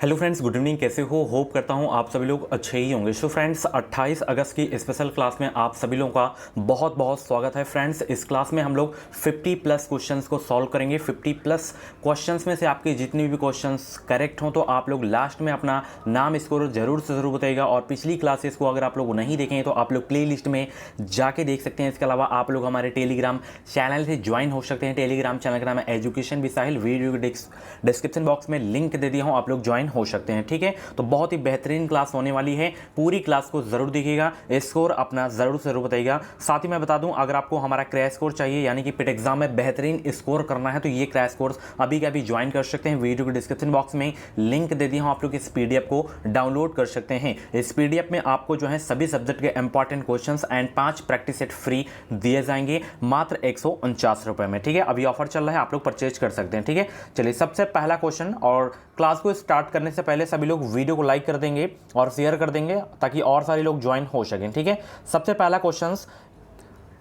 Hello friends, good evening. कैसे हो? Hope करता हूँ आप सभी लोग अच्छे ही होंगे। सो फ्रेंड्स, 28 अगस्त की स्पेशल क्लास में आप सभी लोगों का बहुत बहुत स्वागत है। फ्रेंड्स, इस क्लास में हम लोग 50 प्लस क्वेश्चंस को सॉल्व करेंगे। 50 प्लस क्वेश्चंस में से आपके जितने भी क्वेश्चंस करेक्ट हों तो आप लोग लास्ट में अपना नाम स्कोर जरूर से ज़रूर बताइएगा। और पिछली क्लासेस को अगर आप लोग नहीं देखें तो आप लोग प्ले लिस्ट में जाके देख सकते हैं। इसके अलावा आप लोग हमारे टेलीग्राम चैनल से ज्वाइन हो सकते हैं। टेलीग्राम चैनल का नाम है एजुकेशन विद साहिल। वीडियो के डिस्क्रिप्शन बॉक्स में लिंक दे दिया हूँ, आप लोग ज्वाइन हो सकते हैं। ठीक है, तो बहुत ही बेहतरीन क्लास होने वाली है। पूरी क्लास को जरूर देखिएगा, स्कोर अपना जरूर से जरूर बताइएगा। साथ ही मैं बता दूं, अगर आपको हमारा क्रैश कोर्स चाहिए यानी कि पिट एग्जाम में बेहतरीन स्कोर करना है तो ये क्रैश कोर्स अभी का अभी ज्वाइन कर सकते हैं। वीडियो के डिस्क्रिप्शन बॉक्स में लिंक दे दिया हूं, आप लोग इस पीडीएफ को डाउनलोड कर सकते हैं। इस पीडीएफ में आपको जो है सभी सब्जेक्ट के important questions and 5 practice set free दिए जाएंगे मात्र 149 रुपए में। ठीक है, अभी ऑफर चल रहा है, आप लोग परचेज कर सकते हैं। ठीक है, चलिए सबसे पहला क्वेश्चन। और क्लास को स्टार्ट करने से पहले सभी लोग वीडियो को लाइक कर देंगे और शेयर कर देंगे ताकि और सारे लोग ज्वाइन हो सकें। ठीक है, सबसे पहला क्वेश्चन,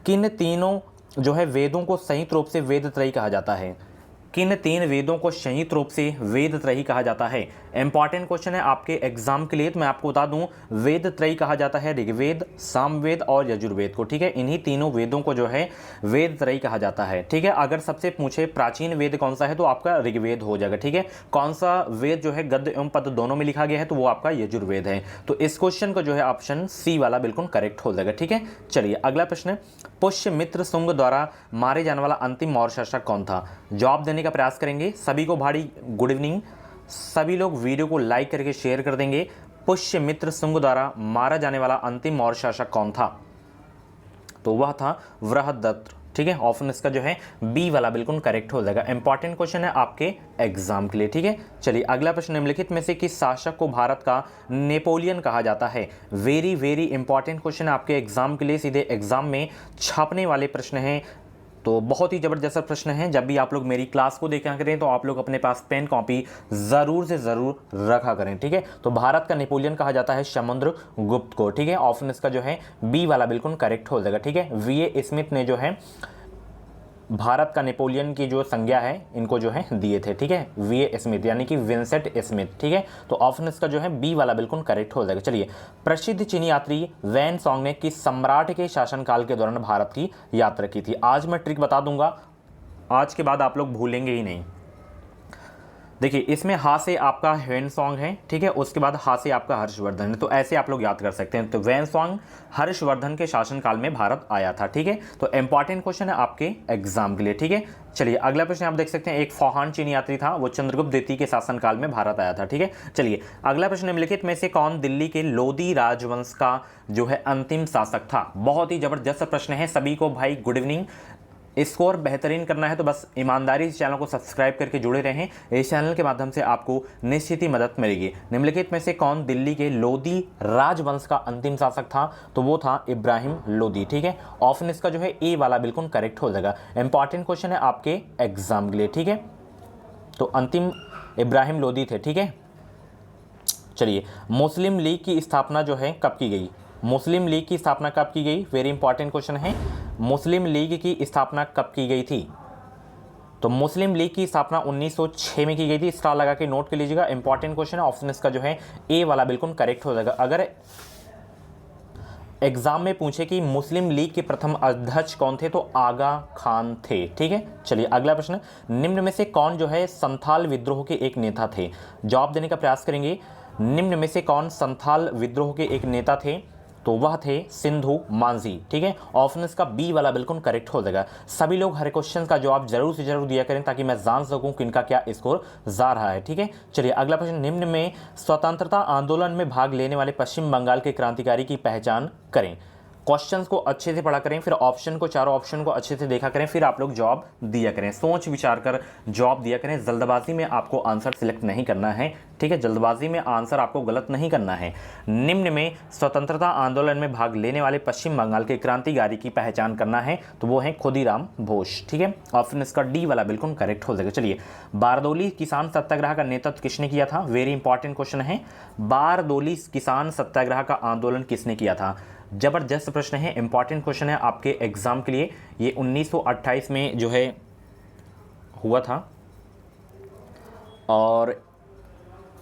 किन तीनों जो है वेदों को संयुक्त रूप से वेद त्रयी कहा जाता है? किन तीन वेदों को संयुक्त रूप से वेद त्रयी कहा जाता है? इंपॉर्टेंट क्वेश्चन है आपके एग्जाम के लिए। तो मैं आपको बता दूं, वेद त्रयी कहा जाता है ऋग्वेद, सामवेद और यजुर्वेद को। ठीक है, इन्हीं तीनों वेदों को जो है वेद त्रयी कहा जाता है। ठीक है, अगर सबसे पूछे प्राचीन वेद कौन सा है तो आपका ऋग्वेद हो जाएगा। ठीक है, कौन सा वेद जो है गद्य एवं पद्य दोनों में लिखा गया है तो वो आपका यजुर्वेद है। तो इस क्वेश्चन को जो है ऑप्शन सी वाला बिल्कुल करेक्ट हो जाएगा। ठीक है, चलिए अगला प्रश्न, पुष्यमित्र शुंग द्वारा मारे जाने वाला अंतिम मौर्य शासक कौन था? जवाब देने का प्रयास करेंगे। सभी को भारी गुड इवनिंग। सभी लोग वीडियो को लाइक करके शेयर कर देंगे। पुष्यमित्र शुंग द्वारा मारा जाने वाला अंतिम मौर्य शासक कौन था? तो वह था बृहदत्त। ठीक है, ऑप्शन इसका जो है बी वाला बिल्कुल करेक्ट हो जाएगा। इंपॉर्टेंट क्वेश्चन है आपके एग्जाम के लिए। ठीक है, चलिए अगला प्रश्न, निम्नलिखित में से किस शासक को भारत का नेपोलियन कहा जाता है? वेरी वेरी इंपॉर्टेंट क्वेश्चन है आपके एग्जाम के लिए, सीधे एग्जाम में छापने वाले प्रश्न हैं। तो बहुत ही ज़बरदस्त प्रश्न है। जब भी आप लोग मेरी क्लास को देखा करें तो आप लोग अपने पास पेन कॉपी ज़रूर से ज़रूर रखा करें। ठीक है, तो भारत का नेपोलियन कहा जाता है समुद्रगुप्त को। ठीक है, ऑप्शन इसका जो है बी वाला बिल्कुल करेक्ट हो जाएगा। ठीक है, वीए स्मिथ ने जो है भारत का नेपोलियन की जो संज्ञा है इनको जो है दिए थे। ठीक है, वीए स्मिथ यानी कि विंसेंट स्मिथ। ठीक है, तो ऑप्शन इसका जो है बी वाला बिल्कुल करेक्ट हो जाएगा। चलिए, प्रसिद्ध चीनी यात्री वैन सॉन्ग ने किस सम्राट के शासनकाल के दौरान भारत की यात्रा की थी? आज मैं ट्रिक बता दूंगा, आज के बाद आप लोग भूलेंगे ही नहीं। देखिए, इसमें हा से आपका वैन सॉन्ग है। ठीक है, उसके बाद हा से आपका हर्षवर्धन है, तो ऐसे आप लोग याद कर सकते हैं। तो वैन सॉन्ग हर्षवर्धन के शासनकाल में भारत आया था। ठीक है, तो इंपॉर्टेंट क्वेश्चन है आपके एग्जाम के लिए। ठीक है, चलिए अगला प्रश्न आप देख सकते हैं, एक फौहान चीनी यात्री था, वो चंद्रगुप्त द्वितीय के शासनकाल में भारत आया था। ठीक है, चलिए अगला प्रश्न, निम्नलिखित में से कौन दिल्ली के लोदी राजवंश का जो है अंतिम शासक था? बहुत ही जबरदस्त प्रश्न है। सभी को भाई गुड इवनिंग। स्कोर बेहतरीन करना है तो बस ईमानदारी से चैनल को सब्सक्राइब करके जुड़े रहें। इस चैनल के माध्यम से आपको निश्चित ही मदद मिलेगी। निम्नलिखित में से कौन दिल्ली के लोदी राजवंश का अंतिम शासक था? तो वो था इब्राहिम लोदी। ठीक है, ऑप्शन इसका जो है ए वाला बिल्कुल करेक्ट हो जाएगा। इंपॉर्टेंट क्वेश्चन है आपके एग्जाम के लिए। ठीक है, तो अंतिम इब्राहिम लोदी थे। ठीक है, चलिए मुस्लिम लीग की स्थापना जो है कब की गई? मुस्लिम लीग की स्थापना कब की गई? वेरी इंपॉर्टेंट क्वेश्चन है। मुस्लिम लीग की स्थापना कब की गई थी? तो मुस्लिम लीग की स्थापना 1906 में की गई थी। स्टार लगा के नोट कर लीजिएगा, इंपॉर्टेंट क्वेश्चन है। ऑप्शन इसका जो है ए वाला बिल्कुल करेक्ट हो जाएगा। अगर एग्जाम में पूछे कि मुस्लिम लीग के प्रथम अध्यक्ष कौन थे तो आगा खान थे। ठीक है, चलिए अगला प्रश्न, निम्न में से कौन जो है संथाल विद्रोह के एक नेता थे? जवाब देने का प्रयास करेंगे। निम्न में से कौन संथाल विद्रोह के एक नेता थे? तो वह थे सिंधु मांझी। ठीक है, ऑप्शन इसका बी वाला बिल्कुल करेक्ट हो जाएगा। सभी लोग हर क्वेश्चन का जवाब जरूर से जरूर दिया करें ताकि मैं जान सकूं कि इनका क्या स्कोर जा रहा है। ठीक है, चलिए अगला प्रश्न, निम्न में स्वतंत्रता आंदोलन में भाग लेने वाले पश्चिम बंगाल के क्रांतिकारी की पहचान करें। क्वेश्चंस को अच्छे से पढ़ा करें, फिर ऑप्शन को, चारों ऑप्शन को अच्छे से देखा करें, फिर आप लोग जवाब दिया करें। सोच विचार कर जवाब दिया करें। जल्दबाजी में आपको आंसर सिलेक्ट नहीं करना है। ठीक है, जल्दबाजी में आंसर आपको गलत नहीं करना है। निम्न में स्वतंत्रता आंदोलन में भाग लेने वाले पश्चिम बंगाल के क्रांतिकारी की पहचान करना है तो वो है खुदीराम बोस। ठीक है, ऑप्शन इसका डी वाला बिल्कुल करेक्ट हो जाएगा। चलिए, बारदोली किसान सत्याग्रह का नेतृत्व किसने किया था? वेरी इंपॉर्टेंट क्वेश्चन है। बारदोली किसान सत्याग्रह का आंदोलन किसने किया था? जबरदस्त प्रश्न है, इंपॉर्टेंट क्वेश्चन है आपके एग्जाम के लिए। ये 1928 में जो है हुआ था और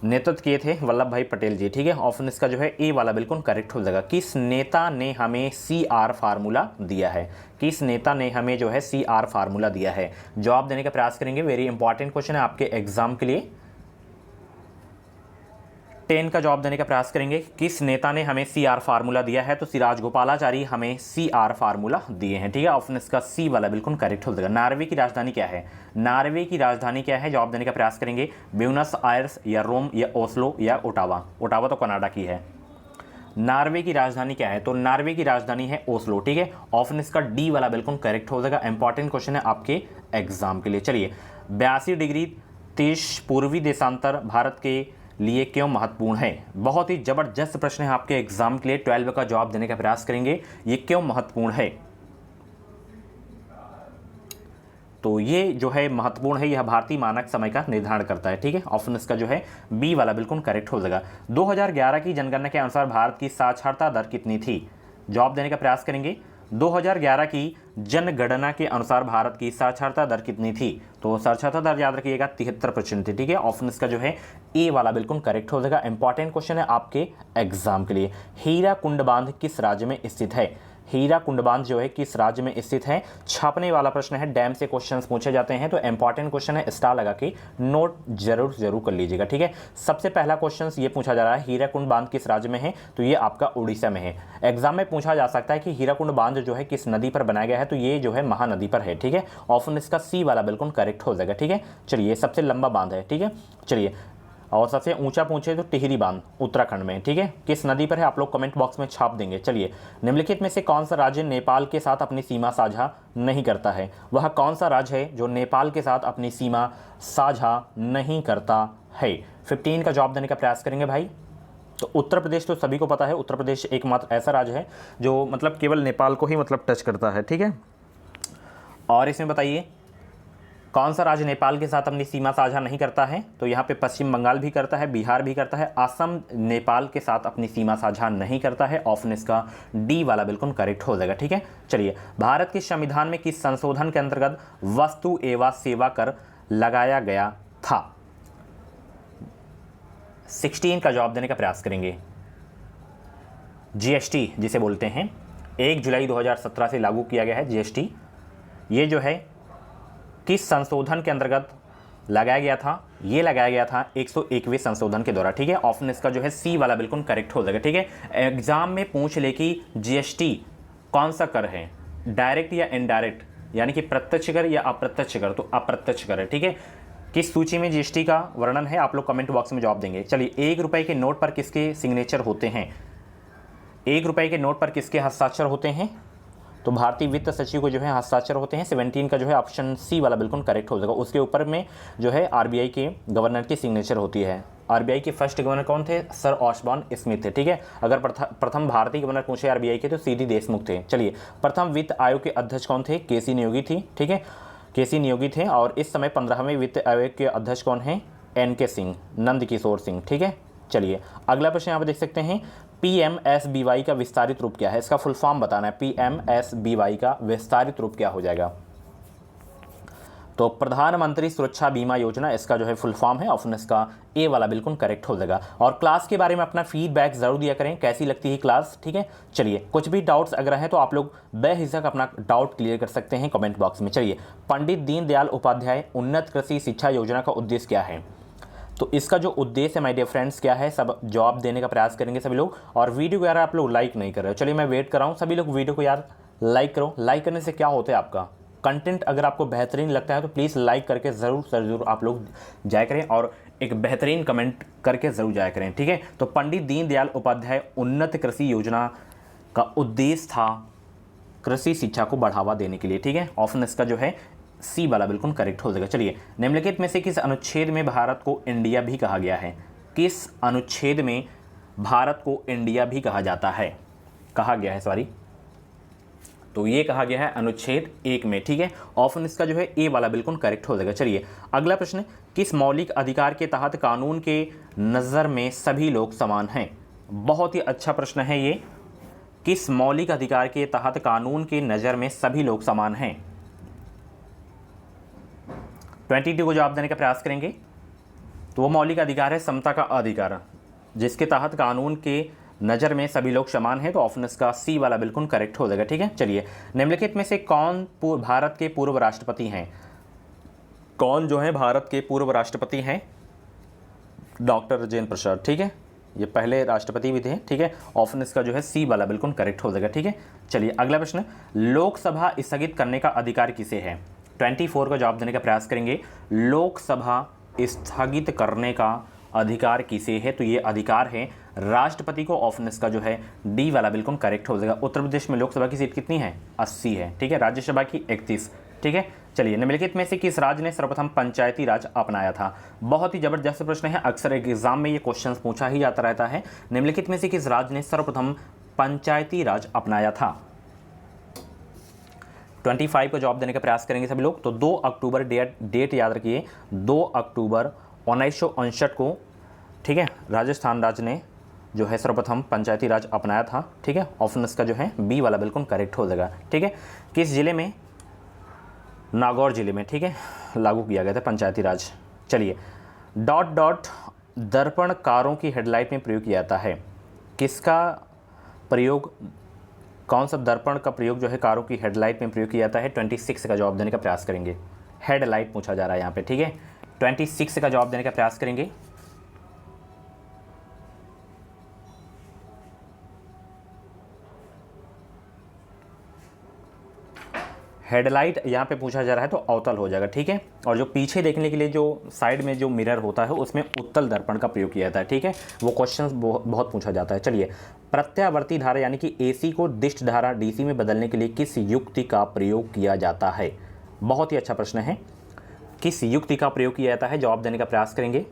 नेतृत्व किए थे वल्लभ भाई पटेल जी, ठीक है। ऑप्शन इसका जो है ए वाला बिल्कुल करेक्ट हो जाएगा। किस नेता ने हमें CR फार्मूला दिया है? किस नेता ने हमें जो है CR फार्मूला दिया है? जवाब देने का प्रयास करेंगे। वेरी इंपॉर्टेंट क्वेश्चन है आपके एग्जाम के लिए। 10 का जवाब देने का प्रयास करेंगे। किस नेता ने हमें CR फार्मूला दिया है? तो सिराज गोपालाचारी हमें CR फार्मूला दिए हैं, ठीक है। ऑप्शन इसका सी वाला बिल्कुल करेक्ट हो जाएगा। नॉर्वे की राजधानी क्या है? नॉर्वे की राजधानी क्या है? जवाब देने का प्रयास करेंगे। ब्यूनस आयर्स या रोम या ओस्लो या ओटावा? ओटावा तो कनाडा की है। नॉर्वे की राजधानी क्या है? तो नॉर्वे की राजधानी है ओस्लो, ठीक है। ऑप्शन इसका डी वाला बिल्कुल करेक्ट हो जाएगा। इंपॉर्टेंट क्वेश्चन है आपके एग्जाम के लिए। चलिए, 82 डिग्री 30 पूर्वी देशांतर भारत के लिए क्यों महत्वपूर्ण है? बहुत ही जबरदस्त प्रश्न है आपके एग्जाम के लिए। 12 का जवाब देने का प्रयास करेंगे। ये क्यों महत्वपूर्ण है? तो ये जो है महत्वपूर्ण है, यह भारतीय मानक समय का निर्धारण करता है, ठीक है। ऑप्शन इसका जो है बी वाला बिल्कुल करेक्ट हो जाएगा। 2011 की जनगणना के अनुसार भारत की साक्षरता दर कितनी थी? जवाब देने का प्रयास करेंगे। 2011 की जनगणना के अनुसार भारत की साक्षरता दर कितनी थी? तो साक्षरता दर याद रखिएगा 73% थी, ठीक है। ऑप्शन इसका जो है ए वाला बिल्कुल करेक्ट हो जाएगा। इंपॉर्टेंट क्वेश्चन है आपके एग्जाम के लिए। हीराकुंड बांध किस राज्य में स्थित है? हीराकुंड बांध जो है किस राज्य में स्थित है? छापने वाला प्रश्न है, डैम से क्वेश्चंस पूछे जाते हैं, तो इंपॉर्टेंट क्वेश्चन है, स्टार लगा के नोट जरूर कर लीजिएगा, ठीक है। सबसे पहला क्वेश्चन ये पूछा जा रहा है, हीराकुंड बांध किस राज्य में है? तो ये आपका उड़ीसा में है। एग्जाम में पूछा जा सकता है कि हीराकुंड बांध जो है किस नदी पर बनाया गया है? तो ये जो है महानदी पर है, ठीक है। ऑप्शन इसका सी वाला बिल्कुल करेक्ट हो जाएगा, ठीक है। चलिए, सबसे लंबा बांध है, ठीक है। चलिए, और सबसे ऊंचा पूछे तो टिहरी बांध उत्तराखंड में, ठीक है। किस नदी पर है आप लोग कमेंट बॉक्स में छाप देंगे। चलिए, निम्नलिखित में से कौन सा राज्य नेपाल के साथ अपनी सीमा साझा नहीं करता है? वह कौन सा राज्य है जो नेपाल के साथ अपनी सीमा साझा नहीं करता है? 15 का जवाब देने का प्रयास करेंगे भाई। तो उत्तर प्रदेश तो सभी को पता है, उत्तर प्रदेश एकमात्र ऐसा राज्य है जो मतलब केवल नेपाल को ही मतलब टच करता है, ठीक है। और इसमें बताइए कौन सा राज्य नेपाल के साथ अपनी सीमा साझा नहीं करता है? तो यहाँ पे पश्चिम बंगाल भी करता है, बिहार भी करता है, असम नेपाल के साथ अपनी सीमा साझा नहीं करता है। ऑप्शन इसका डी वाला बिल्कुल करेक्ट हो जाएगा, ठीक है। चलिए, भारत के संविधान में किस संशोधन के अंतर्गत वस्तु एवं सेवा कर लगाया गया था? 16 का जवाब देने का प्रयास करेंगे। GST जिसे बोलते हैं, 1 जुलाई 2017 से लागू किया गया है GST। ये जो है किस संशोधन के अंतर्गत लगाया गया था? ये लगाया गया था 101वें संशोधन के द्वारा, ठीक है। ऑप्शन इसका जो है सी वाला बिल्कुल करेक्ट हो जाएगा, ठीक है। एग्जाम में पूछ ले कि GST कौन सा कर है, डायरेक्ट या इनडायरेक्ट, यानी कि प्रत्यक्ष कर या अप्रत्यक्ष कर, तो अप्रत्यक्ष कर है, ठीक है। किस सूची में GST का वर्णन है? आप लोग कमेंट बॉक्स में जवाब देंगे। चलिए, 1 रुपए के नोट पर किसके सिग्नेचर होते हैं? 1 रुपए के नोट पर किसके हस्ताक्षर होते हैं? तो भारतीय वित्त सचिव को जो है हस्ताक्षर होते हैं। 17 का जो है ऑप्शन सी वाला बिल्कुल करेक्ट हो जाएगा। उसके ऊपर में जो है RBI के गवर्नर की सिग्नेचर होती है। RBI के फर्स्ट गवर्नर कौन थे? सर ऑस्बॉर्न स्मिथ थे, ठीक है। अगर प्रथम भारतीय गवर्नर पूछे RBI के तो CD देशमुख थे। चलिए, प्रथम वित्त आयोग के अध्यक्ष कौन थे? KC नियोगी थी, ठीक है। KC नियोगी थे। और इस समय 15वें वित्त आयोग के अध्यक्ष कौन है? NK सिंह, नंद किशोर सिंह, ठीक है। चलिए, अगला प्रश्न यहाँ पर देख सकते हैं, PMSBY का विस्तारित रूप क्या है? इसका फुल फॉर्म बताना है। PMSBY का विस्तारित रूप क्या हो जाएगा? तो प्रधानमंत्री सुरक्षा बीमा योजना, इसका जो है फुल फॉर्म है। ऑप्शन इसका ए वाला बिल्कुल करेक्ट हो जाएगा। और क्लास के बारे में अपना फीडबैक जरूर दिया करें, कैसी लगती है क्लास, ठीक है। चलिए, कुछ भी डाउट्स अगर हैं तो आप लोग बेहिचक अपना डाउट क्लियर कर सकते हैं कमेंट बॉक्स में। चलिए, पंडित दीनदयाल उपाध्याय उन्नत कृषि शिक्षा योजना का उद्देश्य क्या है? तो इसका जो उद्देश्य है माय डियर फ्रेंड्स क्या है, सब जवाब देने का प्रयास करेंगे सभी लोग। और वीडियो को यार आप लोग लाइक नहीं कर रहे हो, चलिए मैं वेट कर रहा हूँ, सभी लोग वीडियो को यार लाइक करो। लाइक करने से क्या होता है, आपका कंटेंट अगर आपको बेहतरीन लगता है तो प्लीज़ लाइक करके ज़रूर आप लोग जाया करें और एक बेहतरीन कमेंट करके ज़रूर जाया करें, ठीक है। तो पंडित दीनदयाल उपाध्याय उन्नत कृषि योजना का उद्देश्य था कृषि शिक्षा को बढ़ावा देने के लिए, ठीक है। ऑप्शन इसका जो है सी वाला बिल्कुल करेक्ट हो जाएगा। चलिए, निम्नलिखित में से किस अनुच्छेद में भारत को इंडिया भी कहा गया है? किस अनुच्छेद में भारत को इंडिया भी कहा जाता है, कहा गया है, सॉरी। तो ये कहा गया है अनुच्छेद 1 में, ठीक है। ऑप्शन इसका जो है ए वाला बिल्कुल करेक्ट हो जाएगा। चलिए, अगला प्रश्न, किस मौलिक अधिकार के तहत कानून के नज़र में सभी लोग समान हैं? बहुत ही अच्छा प्रश्न है ये। किस मौलिक अधिकार के तहत कानून के नज़र में सभी लोग समान हैं? 22 को जवाब देने का प्रयास करेंगे। तो वो मौलिक अधिकार है समता का अधिकार, जिसके तहत कानून के नज़र में सभी लोग समान हैं। तो ऑप्शन इसका सी वाला बिल्कुल करेक्ट हो जाएगा। ठीक है, चलिए निम्नलिखित में से कौन भारत के पूर्व राष्ट्रपति हैं? कौन जो है भारत के पूर्व राष्ट्रपति हैं? डॉक्टर राजेंद्र प्रसाद। ठीक है, ये पहले राष्ट्रपति भी थे। ठीक है, ऑप्शन इसका जो है सी वाला बिल्कुल करेक्ट हो जाएगा। ठीक है, चलिए अगला प्रश्न, लोकसभा स्थगित करने का अधिकार किसे है? 24 का जवाब देने का प्रयास करेंगे। लोकसभा स्थगित करने का अधिकार किसे है? तो ये अधिकार है राष्ट्रपति को। ऑप्शन इसका जो है डी वाला बिल्कुल करेक्ट हो जाएगा। उत्तर प्रदेश में लोकसभा की सीट कितनी है? 80 है। ठीक है, राज्यसभा की 31। ठीक है, चलिए निम्नलिखित में से किस राज्य ने सर्वप्रथम पंचायती राज अपनाया था? बहुत ही जबरदस्त प्रश्न है, अक्सर एग्जाम में ये क्वेश्चन पूछा ही जाता रहता है। निम्नलिखित में से किस राज्य ने सर्वप्रथम पंचायती राज अपनाया था? 25 का जवाब देने का प्रयास करेंगे सभी लोग। तो 2 अक्टूबर डेट याद रखिए, 2 अक्टूबर 1959 को, ठीक है, राजस्थान राज्य ने जो है सर्वप्रथम पंचायती राज अपनाया था। ठीक है, ऑप्शन इसका जो है बी वाला बिल्कुल करेक्ट हो जाएगा। ठीक है, किस जिले में? नागौर जिले में, ठीक है, लागू किया गया था पंचायती राज। चलिए, डॉट डॉट दर्पण कारों की हेडलाइट में प्रयोग किया जाता है। किसका प्रयोग, कौन सा दर्पण का प्रयोग जो है कारों की हेडलाइट में प्रयोग किया जाता है? 26 का जवाब देने का प्रयास करेंगे। हेडलाइट पूछा जा रहा है यहाँ पे। ठीक है, 26 का जवाब देने का प्रयास करेंगे। हेडलाइट यहाँ पे पूछा जा रहा है तो अवतल हो जाएगा। ठीक है, और जो पीछे देखने के लिए जो साइड में जो मिरर होता है उसमें उत्तल दर्पण का प्रयोग किया जाता है। ठीक है, वो क्वेश्चन बहुत पूछा जाता है। चलिए, प्रत्यावर्ती धारा यानी कि एसी को दिष्ट धारा डीसी में बदलने के लिए किस युक्ति का प्रयोग किया जाता है? बहुत ही अच्छा प्रश्न है, किस युक्ति का प्रयोग किया जाता है? जवाब देने का प्रयास करेंगे।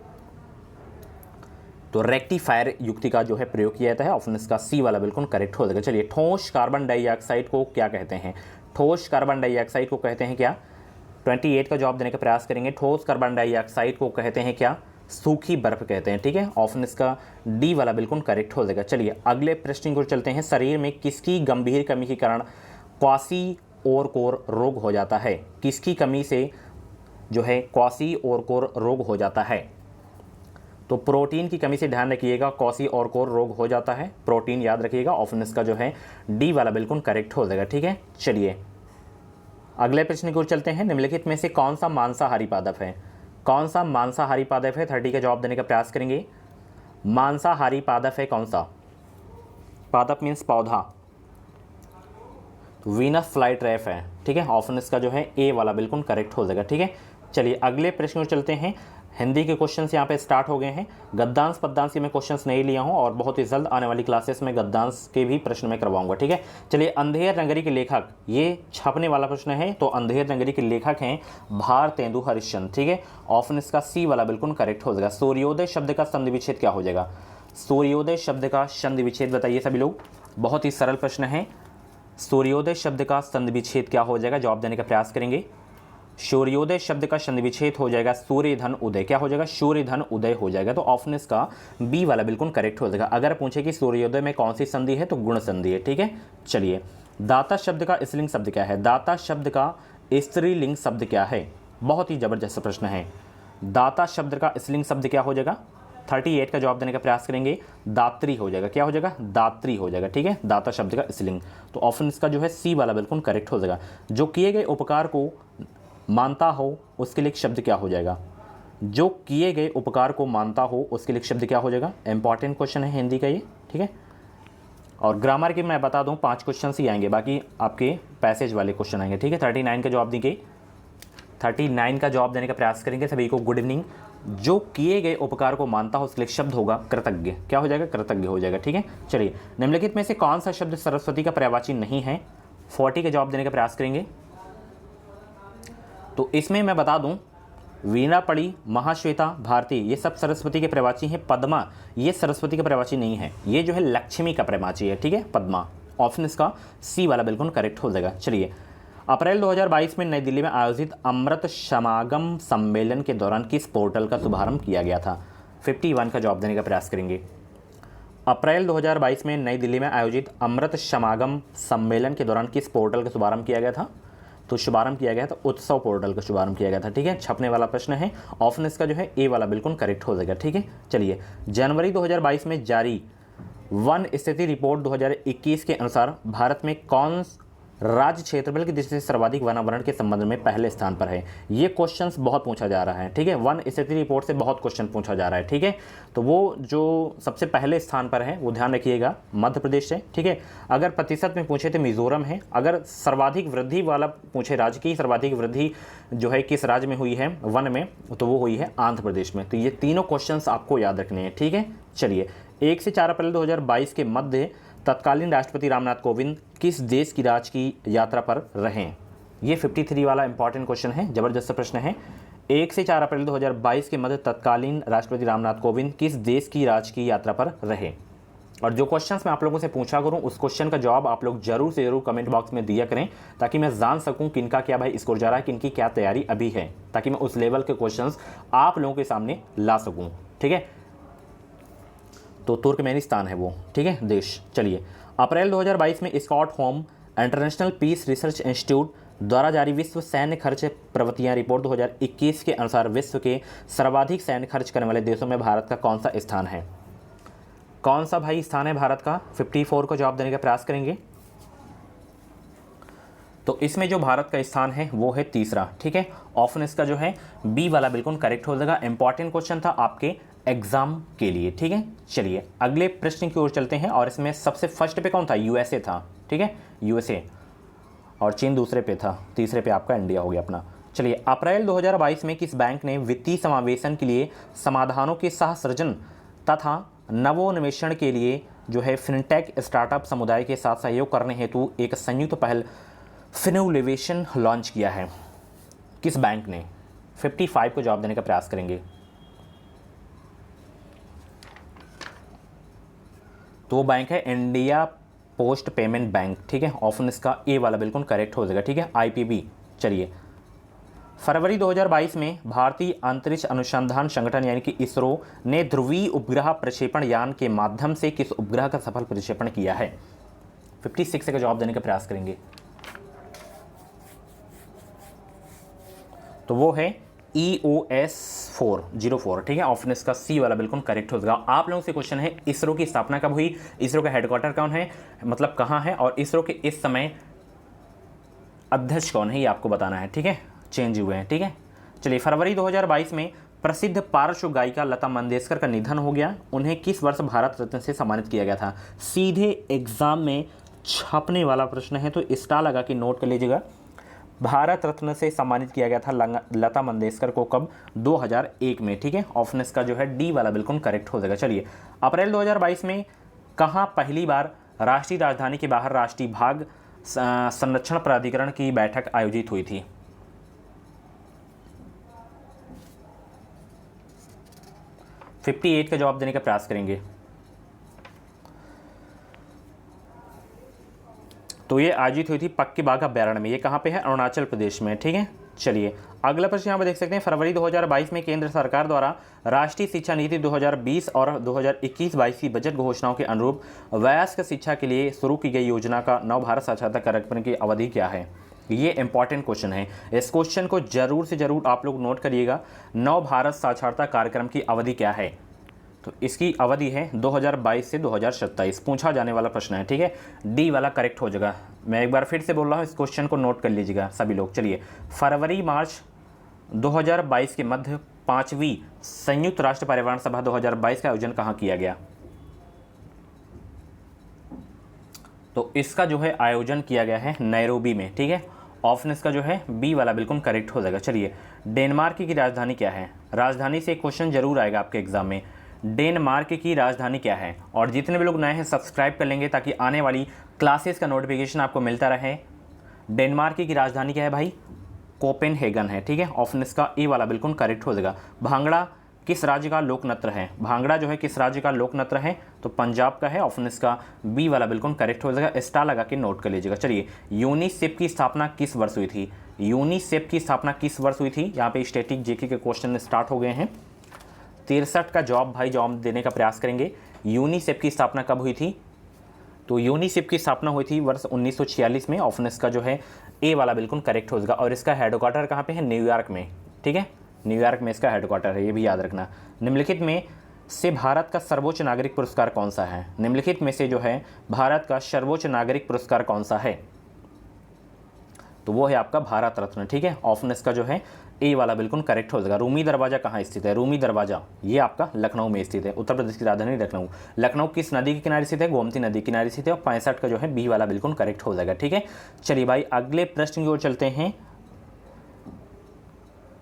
तो रेक्टिफायर युक्ति का जो है प्रयोग किया जाता है। ऑप्शन इसका सी वाला बिल्कुल करेक्ट हो जाएगा। चलिए, ठोस कार्बन डाइऑक्साइड को क्या कहते हैं? ठोस कार्बन डाइऑक्साइड को कहते हैं क्या? 28 का जवाब देने का प्रयास करेंगे। ठोस कार्बन डाइऑक्साइड को कहते हैं क्या? सूखी बर्फ कहते हैं। ठीक है, ऑप्शन इसका डी वाला बिल्कुल करेक्ट हो जाएगा। चलिए अगले प्रश्न को चलते हैं। शरीर में किसकी गंभीर कमी के कारण क्वासी-ओरकोर रोग हो जाता है? किसकी कमी से जो है क्वासी-ओरकोर रोग हो जाता है? तो प्रोटीन की कमी से ध्यान रखिएगा, क्वासी-ओरकोर रोग हो जाता है। प्रोटीन याद रखिएगा। ऑप्शन इसका जो है डी वाला बिल्कुल करेक्ट हो जाएगा। ठीक है, चलिए अगले प्रश्न की ओर चलते हैं। निम्नलिखित में से कौन सा मांसाहारी पादप है? कौन सा मांसाहारी पादप है? 30 का जवाब देने का प्रयास करेंगे। मांसाहारी पादप है कौन सा? पादप मीन्स पौधा, तो वीनस फ्लाई ट्रैप है। ठीक है, ऑप्शन इसका जो है ए वाला बिल्कुल करेक्ट हो जाएगा। ठीक है, चलिए अगले प्रश्न को चलते हैं। हिंदी के क्वेश्चंस यहाँ पे स्टार्ट हो गए हैं। गद्यांश पद्यांश के मैं क्वेश्चंस नहीं लिया हूँ और बहुत ही जल्द आने वाली क्लासेस में गद्यांश के भी प्रश्न मैं करवाऊंगा। ठीक है, चलिए अंधेर नगरी के लेखक, ये छपने वाला प्रश्न है। तो अंधेर नगरी के लेखक हैं भारतेंदु हरिश्चंद्र। ठीक है, ऑप्शन इसका सी वाला बिल्कुल करेक्ट हो जाएगा। सूर्योदय शब्द का संधि विच्छेद क्या हो जाएगा? सूर्योदय शब्द का संधि विच्छेद बताइए सभी लोग। बहुत ही सरल प्रश्न है। सूर्योदय शब्द का संधि विच्छेद क्या हो जाएगा? जवाब देने का प्रयास करेंगे। सूर्योदय शब्द का संधि विच्छेद हो जाएगा सूर्य धन उदय। क्या हो जाएगा? सूर्य धन उदय हो जाएगा। तो ऑप्शन इसका बी वाला बिल्कुल करेक्ट हो जाएगा। अगर पूछे कि सूर्योदय में कौन सी संधि है तो गुण संधि है। ठीक है, चलिए दाता शब्द का स्त्रीलिंग शब्द क्या है? दाता शब्द का स्त्रीलिंग शब्द क्या है? बहुत ही जबरदस्त प्रश्न है। दाता शब्द का स्त्रीलिंग शब्द क्या हो जाएगा? 38 का जवाब देने का प्रयास करेंगे। दात्री हो जाएगा। क्या हो जाएगा? दात्री हो जाएगा। ठीक है, दाता शब्द का स्त्रीलिंग। तो ऑप्शन इसका जो है सी वाला बिल्कुल करेक्ट हो जाएगा। जो किए गए उपकार को मानता हो उसके लिए शब्द क्या हो जाएगा? जो किए गए उपकार को मानता हो उसके लिए शब्द क्या हो जाएगा? इंपॉर्टेंट क्वेश्चन है हिंदी का ये। ठीक है, और ग्रामर के मैं बता दूं 5 क्वेश्चन ही आएंगे, बाकी आपके पैसेज वाले क्वेश्चन आएंगे। ठीक है, 39 का जवाब देंगे। 39 का जवाब देने का प्रयास करेंगे सभी को। Good evening. जो किए गए उपकार को मानता हो उसके लिए शब्द होगा कृतज्ञ। क्या हो जाएगा? कृतज्ञ हो जाएगा। ठीक है, चलिए निम्नलिखित में से कौन सा शब्द सरस्वती का पर्यायवाची नहीं है? 40 का जवाब देने का प्रयास करेंगे। तो इसमें मैं बता दूं, वीणा पड़ी, महाश्वेता, भारती, ये सब सरस्वती के पर्यायवाची हैं। पद्मा ये सरस्वती का पर्यायवाची नहीं है, ये जो है लक्ष्मी का पर्यायवाची है। ठीक है, पद्मा। ऑप्शन इसका सी वाला बिल्कुल करेक्ट हो जाएगा। चलिए अप्रैल 2022 में नई दिल्ली में आयोजित अमृत समागम सम्मेलन के दौरान किस पोर्टल का शुभारंभ किया गया था? 51 का जवाब देने का प्रयास करेंगे। अप्रैल 2022 में नई दिल्ली में आयोजित अमृत समागम सम्मेलन के दौरान किस पोर्टल का शुभारंभ किया गया था? तो शुभारंभ किया गया था उत्सव पोर्टल का शुभारंभ किया गया था। ठीक है, छपने वाला प्रश्न है, ऑप्शन इसका जो है ए वाला बिल्कुल करेक्ट हो जाएगा। ठीक है, चलिए जनवरी 2022 में जारी वन स्थिति रिपोर्ट 2021 के अनुसार भारत में कौन राज्य क्षेत्रफल की दृष्टि से सर्वाधिक वनावरण के संबंध में पहले स्थान पर है। ये क्वेश्चंस बहुत पूछा जा रहा है। ठीक है, वन स्थिति रिपोर्ट से बहुत क्वेश्चन पूछा जा रहा है। ठीक है, तो वो जो सबसे पहले स्थान पर है वो ध्यान रखिएगा मध्य प्रदेश है। ठीक है, अगर प्रतिशत में पूछे तो मिजोरम है, अगर सर्वाधिक वृद्धि वाला पूछे राज्य की सर्वाधिक वृद्धि जो है किस राज्य में हुई है वन में, तो वो हुई है आंध्र प्रदेश में। तो ये तीनों क्वेश्चंस आपको याद रखने हैं। ठीक है, चलिए 1 से 4 अप्रैल 2022 के मध्य तत्कालीन राष्ट्रपति रामनाथ कोविंद किस देश की राज की यात्रा पर रहे। ये 53 वाला इंपॉर्टेंट क्वेश्चन है, जबरदस्त प्रश्न है। 1 से 4 अप्रैल 2022 के मध्य तत्कालीन राष्ट्रपति रामनाथ कोविंद किस देश की राज की यात्रा पर रहे। और जो क्वेश्चंस मैं आप लोगों से पूछा करूं उस क्वेश्चन का जवाब आप लोग जरूर से जरूर कमेंट बॉक्स में दिया करें, ताकि मैं जान सकूं किनका क्या भाई स्कोर जा रहा है, किनकी क्या तैयारी अभी है, ताकि मैं उस लेवल के क्वेश्चंस आप लोगों के सामने ला सकूं। ठीक है, तो तुर्कमेनिस्तान है वो। ठीक है, देश। चलिए अप्रैल 2022 में Stockholm International Peace Research Institute द्वारा जारी विश्व सैन्य खर्च प्रवृत्तियां रिपोर्ट 2021 के अनुसार विश्व के सर्वाधिक सैन्य खर्च करने वाले देशों में भारत का कौन सा स्थान है। कौन सा भाई स्थान है भारत का? 54 को जवाब देने का प्रयास करेंगे। तो इसमें जो भारत का स्थान है वो है तीसरा। ठीक है, ऑप्शन इसका जो है बी वाला बिल्कुल करेक्ट हो जाएगा। इंपॉर्टेंट क्वेश्चन था आपके एग्जाम के लिए। ठीक है, चलिए अगले प्रश्न की ओर चलते हैं, और इसमें सबसे फर्स्ट पे कौन था? यूएसए था। ठीक है, यूएसए, और चीन दूसरे पे था, तीसरे पे आपका इंडिया हो गया अपना। चलिए अप्रैल 2022 में किस बैंक ने वित्तीय समावेशन के लिए समाधानों के सह सृजन तथा नवोन्मेषण के लिए जो है फिनटेक स्टार्टअप समुदाय के साथ सहयोग करने हेतु एक संयुक्त पहल फिनोवेशन लॉन्च किया है? किस बैंक ने? 55 को जवाब देने का प्रयास करेंगे। तो वो बैंक है इंडिया पोस्ट पेमेंट बैंक। ठीक है, ऑप्शन इसका ए वाला बिल्कुल करेक्ट हो जाएगा। ठीक है, आईपीबी। चलिए फरवरी 2022 में भारतीय अंतरिक्ष अनुसंधान संगठन यानी कि इसरो ने ध्रुवीय उपग्रह प्रक्षेपण यान के माध्यम से किस उपग्रह का सफल प्रक्षेपण किया है? 56 का जवाब देने का प्रयास करेंगे। तो वो है EOS 404। ठीक है, ऑप्शन इसका सी वाला बिल्कुल करेक्ट हो जाएगा। आप लोगों से क्वेश्चन है इसरो की स्थापना कब हुई, इसरो का हेडक्वार्टर कौन है, मतलब कहाँ है, और इसरो के इस समय अध्यक्ष कौन है, ये आपको बताना है। ठीक है, चेंज हुए हैं। ठीक है, चलिए फरवरी 2022 में प्रसिद्ध पार्श्व गायिका लता मंगेशकर का निधन हो गया। उन्हें किस वर्ष भारत रत्न से सम्मानित किया गया था? सीधे एग्जाम में छपने वाला प्रश्न है, तो स्टार लगा के नोट कर लीजिएगा। भारत रत्न से सम्मानित किया गया था लता मंगेशकर को कब? 2001 में। ठीक है, ऑप्शन इसका जो है डी वाला बिल्कुल करेक्ट हो जाएगा। चलिए अप्रैल 2022 में कहाँ पहली बार राष्ट्रीय राजधानी के बाहर राष्ट्रीय बाघ संरक्षण प्राधिकरण की बैठक आयोजित हुई थी? तो 58 का जवाब देने का प्रयास करेंगे। तो ये आयोजित हुई थी पक्की बाघा अभ्यारण्य में। ये कहाँ पे है? अरुणाचल प्रदेश में। ठीक है, चलिए अगला प्रश्न यहाँ पर देख सकते हैं। फरवरी 2022 में केंद्र सरकार द्वारा राष्ट्रीय शिक्षा नीति 2020 और 2021-22 की बजट घोषणाओं के अनुरूप वयस्क शिक्षा के लिए शुरू की गई योजना का नव भारत साक्षरता कार्यक्रम की अवधि क्या है? ये इंपॉर्टेंट क्वेश्चन है, इस क्वेश्चन को जरूर से जरूर आप लोग नोट करिएगा। नव भारत साक्षरता कार्यक्रम की अवधि क्या है? तो इसकी अवधि है 2022 से 2027। पूछा जाने वाला प्रश्न है। ठीक है, डी वाला करेक्ट हो जाएगा। मैं एक बार फिर से बोल रहा हूँ, इस क्वेश्चन को नोट कर लीजिएगा सभी लोग। चलिए फरवरी मार्च 2022 के मध्य 5वीं संयुक्त राष्ट्र पर्यावरण सभा 2022 का आयोजन कहाँ किया गया? तो इसका जो है आयोजन किया गया है नैरोबी में। ठीक है, ऑप्शन इसका जो है बी वाला बिल्कुल करेक्ट हो जाएगा। चलिए डेनमार्क की राजधानी क्या है? राजधानी से क्वेश्चन जरूर आएगा आपके एग्जाम में। डेनमार्क की राजधानी क्या है? और जितने भी लोग नए हैं सब्सक्राइब कर लेंगे ताकि आने वाली क्लासेस का नोटिफिकेशन आपको मिलता रहे। डेनमार्क की राजधानी क्या है भाई? कोपेनहेगन है। ठीक है, ऑप्शन इसका ए वाला बिल्कुल करेक्ट हो जाएगा। भांगड़ा किस राज्य का लोक नृत्य है? भांगड़ा जो है किस राज्य का लोक नृत्य है? तो पंजाब का है। ऑप्शन इसका बी वाला बिल्कुल करेक्ट हो जाएगा। स्टार लगा के नोट कर लीजिएगा। चलिए यूनिसेफ की स्थापना किस वर्ष हुई थी? यूनिसेफ की स्थापना किस वर्ष हुई थी? यहाँ पे स्टैटिक जीके के क्वेश्चन स्टार्ट हो गए हैं। 63 का जवाब भाई जवाब देने का प्रयास करेंगे। यूनिसेफ की स्थापना कब हुई थी? तो यूनिसेफ की स्थापना हुई थी वर्ष 1946 में। ऑप्शन इसका जो है ए वाला बिल्कुल करेक्ट हो जाएगा। और इसका हेडक्वार्टर कहाँ पे है? न्यूयॉर्क में, ठीक है, न्यूयॉर्क में इसका हेडक्वार्टर है, ये भी याद रखना। निम्नलिखित में से भारत का सर्वोच्च नागरिक पुरस्कार कौन सा है? निम्नलिखित में से जो है भारत का सर्वोच्च नागरिक पुरस्कार कौन सा है? तो वो है आपका भारत रत्न, ठीक है। ऑप्शन इसका जो है ए वाला बिल्कुल करेक्ट हो जाएगा। रूमी दरवाजा कहाँ स्थित है? रूमी दरवाजा ये आपका लखनऊ में स्थित है, उत्तर प्रदेश की राजधानी लखनऊ। लखनऊ किस नदी के किनारे स्थित है? गोमती नदी के किनारे स्थित है। और 65 का जो है बी वाला बिल्कुल करेक्ट हो जाएगा, ठीक है। चलिए भाई अगले प्रश्न की ओर चलते हैं।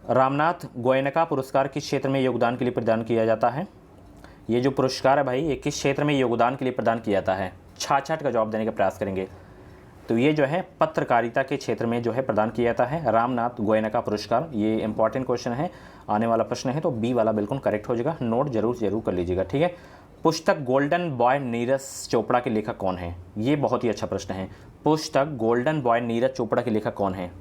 रामनाथ गोयनका पुरस्कार किस क्षेत्र में योगदान के लिए प्रदान किया जाता है? ये जो पुरस्कार है भाई ये किस क्षेत्र में योगदान के लिए प्रदान किया जाता है? छाछ का जवाब देने का प्रयास करेंगे। तो ये जो है पत्रकारिता के क्षेत्र में जो है प्रदान किया जाता है रामनाथ गोयनका पुरस्कार। ये इंपॉर्टेंट क्वेश्चन है, आने वाला प्रश्न है, तो बी वाला बिल्कुल करेक्ट हो जाएगा। नोट जरूर कर लीजिएगा, ठीक है। पुस्तक गोल्डन बॉय नीरज चोपड़ा के लेखक कौन है? ये बहुत ही अच्छा प्रश्न है। पुस्तक गोल्डन बॉय नीरज चोपड़ा के लेखक कौन है?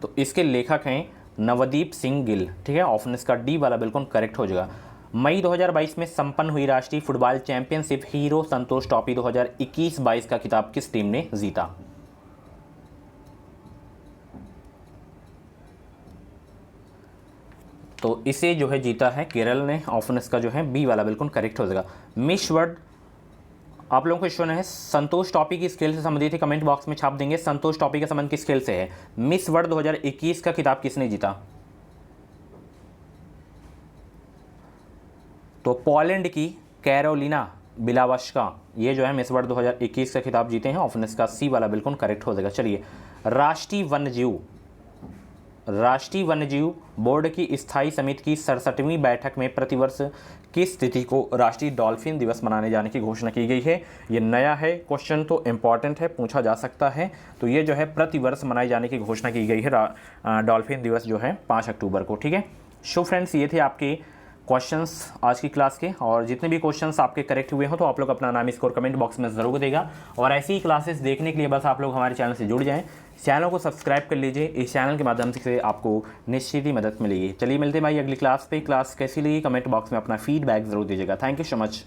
तो इसके लेखक हैं नवदीप सिंह गिल, ठीक है। ऑप्शन इसका डी वाला बिल्कुल करेक्ट हो जाएगा। मई 2022 में संपन्न हुई राष्ट्रीय फुटबॉल चैंपियनशिप हीरो संतोष ट्रॉफी 2021-22 का खिताब किस टीम ने जीता? तो इसे जो है जीता है केरल ने। ऑप्शन इसका जो है बी वाला बिल्कुल करेक्ट हो जाएगा। मिस वर्ल्ड आप लोगों को क्वेश्चन है संतोष ट्रॉफी किस खेल से संबंधित है? कमेंट बॉक्स में छाप देंगे संतोष ट्रॉफी का संबंध किस खेल से है। मिस वर्ल्ड 2021 का खिताब किसने जीता? तो पोलैंड की कैरोलिना बिलावस्का ये जो है मिस वर्ल्ड 2021 का खिताब जीते हैं। ऑप्शन इसका सी वाला बिल्कुल करेक्ट हो जाएगा। चलिए राष्ट्रीय वन्यजीव बोर्ड की स्थायी समिति की 67वीं बैठक में प्रतिवर्ष किस तिथि को राष्ट्रीय डॉल्फिन दिवस मनाने जाने की घोषणा की गई है? ये नया है क्वेश्चन, तो इंपॉर्टेंट है, पूछा जा सकता है। तो ये जो है प्रतिवर्ष मनाए जाने की घोषणा की गई है डॉल्फिन दिवस जो है 5 अक्टूबर को, ठीक है। सो फ्रेंड्स ये थे आपके क्वेश्चंस आज की क्लास के, और जितने भी क्वेश्चंस आपके करेक्ट हुए हो तो आप लोग अपना नाम स्कोर कमेंट बॉक्स में ज़रूर देगा। और ऐसी ही क्लासेस देखने के लिए बस आप लोग हमारे चैनल से जुड़ जाएं, चैनल को सब्सक्राइब कर लीजिए। इस चैनल के माध्यम से आपको निश्चित ही मदद मिलेगी। चलिए मिलते हैं भाई अगली क्लास पे। क्लास कैसी लगी कमेंट बॉक्स में अपना फीडबैक ज़रूर दीजिएगा। Thank you so much.